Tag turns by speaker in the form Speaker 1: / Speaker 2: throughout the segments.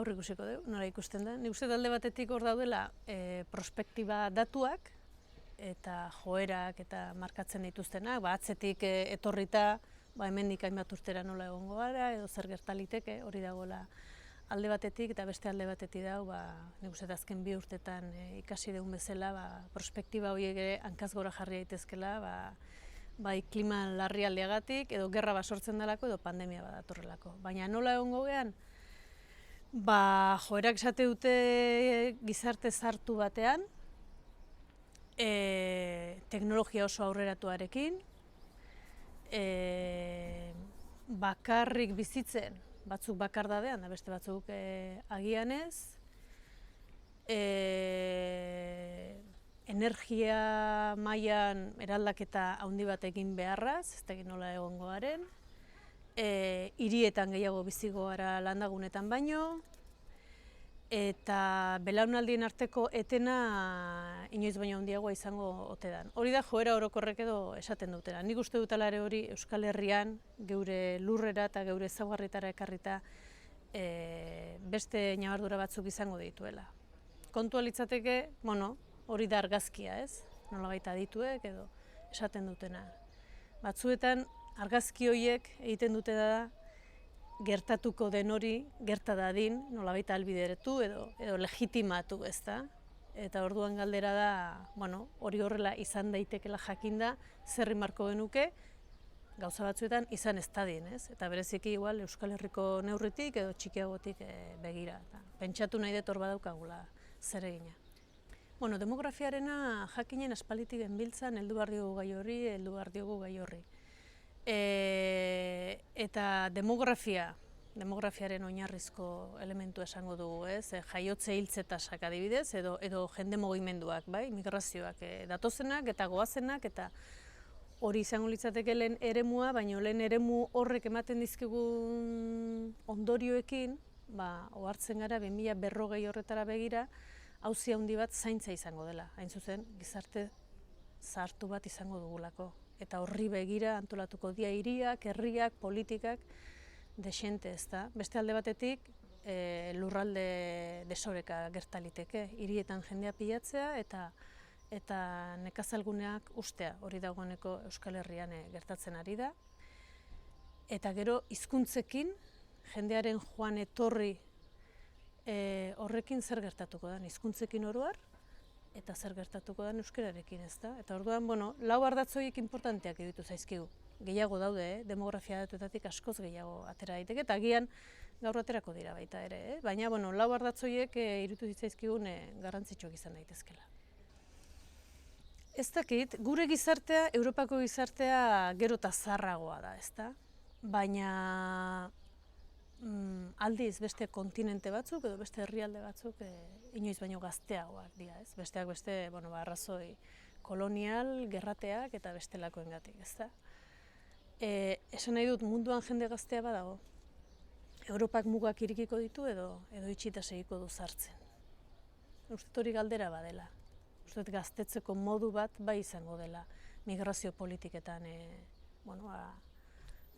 Speaker 1: gaur ikusiko dugu, nola ikusten da. Nik uste alde batetik hor daudela prospektiba datuak eta joerak eta markatzen dituztenak, atzetik etorrita, hemendik hainbat urtera nola egongo gara, edo zer gerta liteke, hori dagoela alde batetik eta beste alde batetik dago, nik uste azken 2 urtetan ikasi dugun bezala, prospektiba horiek ere hankaz gora jarri daitezkela, bai klima larrialdiagatik, edo gerra sortzen delako, edo pandemia badatorrelako. Baina nola egongo gean? Joerak esate dute gizarte zartu batean, teknologia oso aurreratuarekin, bakarrik bizitzen, batzuk bakardadean, da beste batzuk agian ez, energia mailan eraldaketa handi bat egin beharraz, ez dakit nola egongo garen, hirietan gehiago bizigo gara landagunetan baino, eta belaunaldien arteko etena inoiz baino handiagoa izango ote dan. Hori da joera orokorrek edo esaten dutena. Nik uste dut alare hori Euskal Herrian, geure lurrera eta geure ezaugarrietara ekarrita beste ñabardura batzuk izango dituela. Kontua litzateke, hori da argazkia, ez? Nolabait adituek edo esaten dutena. Batzuetan argazki horiek egiten dutena da gertatuko den hori gerta dadin, nolabait ahalbidetu edo legitimatu, ezta? Eta orduan galdera da, hori horrela izan daitekela jakinda, zer rimarko genuke, gauza batzuetan izan ez dadin, ez? Eta bereziki igual Euskal Herriko neurritik edo txikiagotik begira. Pentsatu nahi dut hor badaukagula zer egina. Demografiarena jakinen aspalditik genbiltzan, heldu behar diogu gai horri. Eta demografiaren oinarrizko elementu esango dugu, ez? Jaiotze hiltze tasak adibidez, edo jende mugimenduak, migrazioak datozenak eta goazenak, eta hori izango litzateke lehen eremua, baina lehen eremu horrek ematen dizkigun ondorioekin, ohartzen gara 2040 horretara begira, auzi handi bat zaintza izango dela, hain zuzen, gizarte zahartu bat izango dugulako. Eta horri begira antolatuko dira hiriak, herriak, politikak, desente, ezta. Beste alde batetik, lurralde desoreka gertaliteke, hirietan jendea pilatzea eta nekazalguneak ustea, hori dagoeneko Euskal Herrian gertatzen ari da. Eta gero hizkuntzekin, jendearen joan etorri horrekin zer gertatuko da, hizkuntzekin oroar, eta zer gertatuko da euskararekin, ezta? Eta orduan, 4 ardatz horiek inportanteak iruditu zaizkigu. Gehiago daude, demografia datuetatik askoz gehiago atera daiteke, eta agian gaur aterako dira baita ere, baina 4 ardatz horiek iruditu zaizkigun garrantzitsuak izan daitezkela. Ez dakit, gure gizartea, Europako gizartea gero eta zaharragoa da, ezta? Baina aldiz beste kontinente batzuk edo beste herrialde batzuk inoiz baino gazteagoak dira, ez? Besteak beste, arrazoi kolonial, gerrateak eta bestelakoengatik, ezta? Esan nahi dut munduan jende gaztea badago. Europak mugak irekiko ditu edo itxita segiko du sartzen. Uste hori galdera badela. Uste gaztetzeko modu bat bai izango dela migrazio politiketan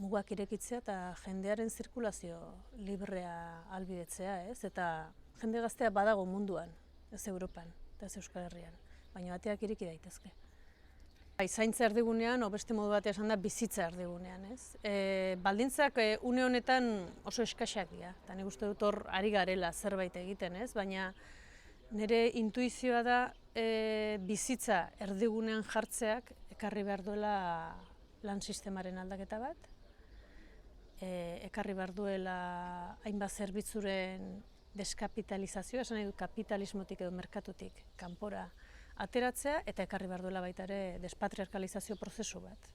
Speaker 1: mugak irekitzea eta jendearen zirkulazio librea ahalbidetzea, ez? Eta jende gaztea badago munduan, ez Europan, eta ez Euskal Herrian, baina ateak ireki daitezke. Zaintza erdigunean, beste modu batean esan da, bizitza erdigunean, ez? Baldintzak une honetan oso eskaxak dira, eta nik uste dut hor ari garela zerbait egiten, ez? Baina nire intuizioa da bizitza erdigunean jartzeak ekarri behar duela lan sistemaren aldaketa bat, ekarri behar duela hainbat zerbitzuren deskapitalizazioa, esan nahi du kapitalismotik edo merkatutik kanpora ateratzea, eta ekarri behar duela baita ere despatriarkalizazio prozesu bat.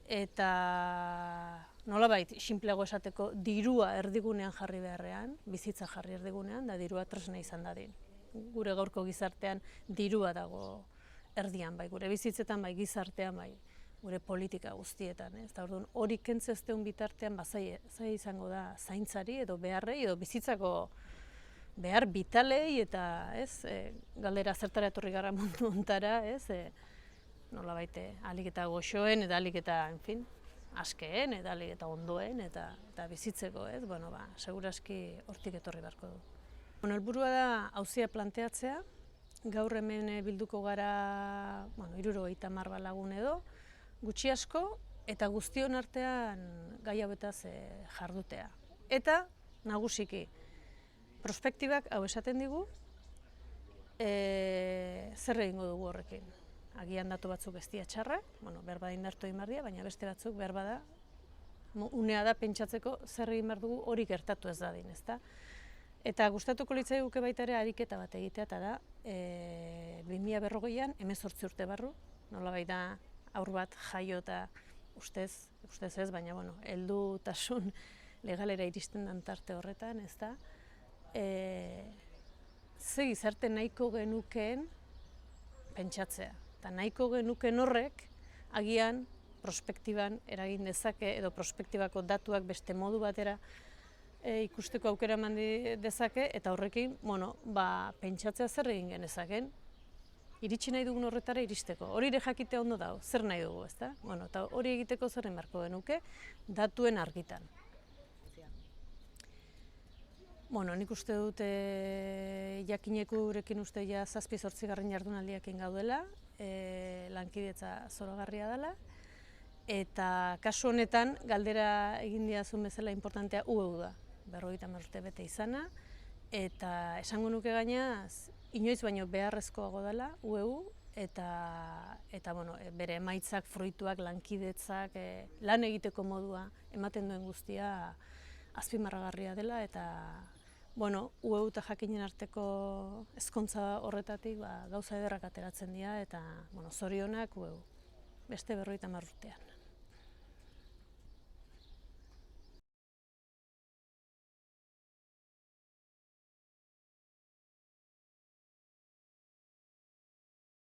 Speaker 1: Eta nolabait, sinpleago esateko, dirua erdigunean jarri beharrean, bizitza jarri erdigunean, da dirua tresna izan dadin. Gure gaurko gizartean dirua dago erdian, bai gure bizitzetan, bai gizartean, bai gure politika guztietan, ez? Eta orduan hori kentzezteun bitartean zai izango da zaintzari edo beharrei edo bizitzako behar bitalei eta, ez, galdera zertara etorri gara mundu hontara, ez? Nolabait ahalik eta goxoen eta ahalik eta, askeen, eta ondoen, eta bizitzeko, ez? Bueno, seguraski hortik etorri beharko du. Bueno, helburua da auzia planteatzea, gaur hemen bilduko gara, bueno, 70 lagun edo, gutxi asko, eta guztion artean gai hauetaz jardutea. Eta, nagusiki, prospektibak hau esaten digu, zer egingo dugu horrekin. Agian datu batzuk ez dira txarrak, bueno, behar bada indartu egin behar dira, baina beste batzuk behar bada unea da pentsatzeko zer egin behar dugu hori gertatu ez dadin, ezta? Eta gustatuko litzaiguke baita ere ariketa bat egitea, eta da 2040an 18 urte barru, nolabait da haur bat jaio eta ustez ez, baina bueno, heldutasun legalera iristen den tarte horretan, ezta? Ze gizarte nahiko genukeen pentsatzea. Eta nahiko genuken horrek, agian prospektiban eragin dezake, edo prospektibako datuak beste modu batera ikusteko aukera eman dezake, eta horrekin, bueno, pentsatzea zer egin genezaken, iritsi nahi dugun horretara iristeko. Hori ere jakitea ondo dago, zer nahi dugu, ezta? Bueno, eta hori egiteko zer egin beharko genuke, datuen argitan. Bueno, nik uste dut jakineko gurekin uste ja 7-8 jardunaldiakin gaudela, lankidetza zoragarria dela, eta kasu honetan galdera egin didazun bezala importantea UEU da, 50 urte bete izana, eta esango nuke gaina inoiz baino beharrezkoago dela UEU, eta bueno, bere emaitzak, fruituak, lankidetzak, lan egiteko modua ematen duen guztia azpimarragarria dela, eta bueno, UEU eta jakinen arteko ezkontza horretatik gauza ederrak ateratzen dira, eta zorionak UEU, beste 50 urtean.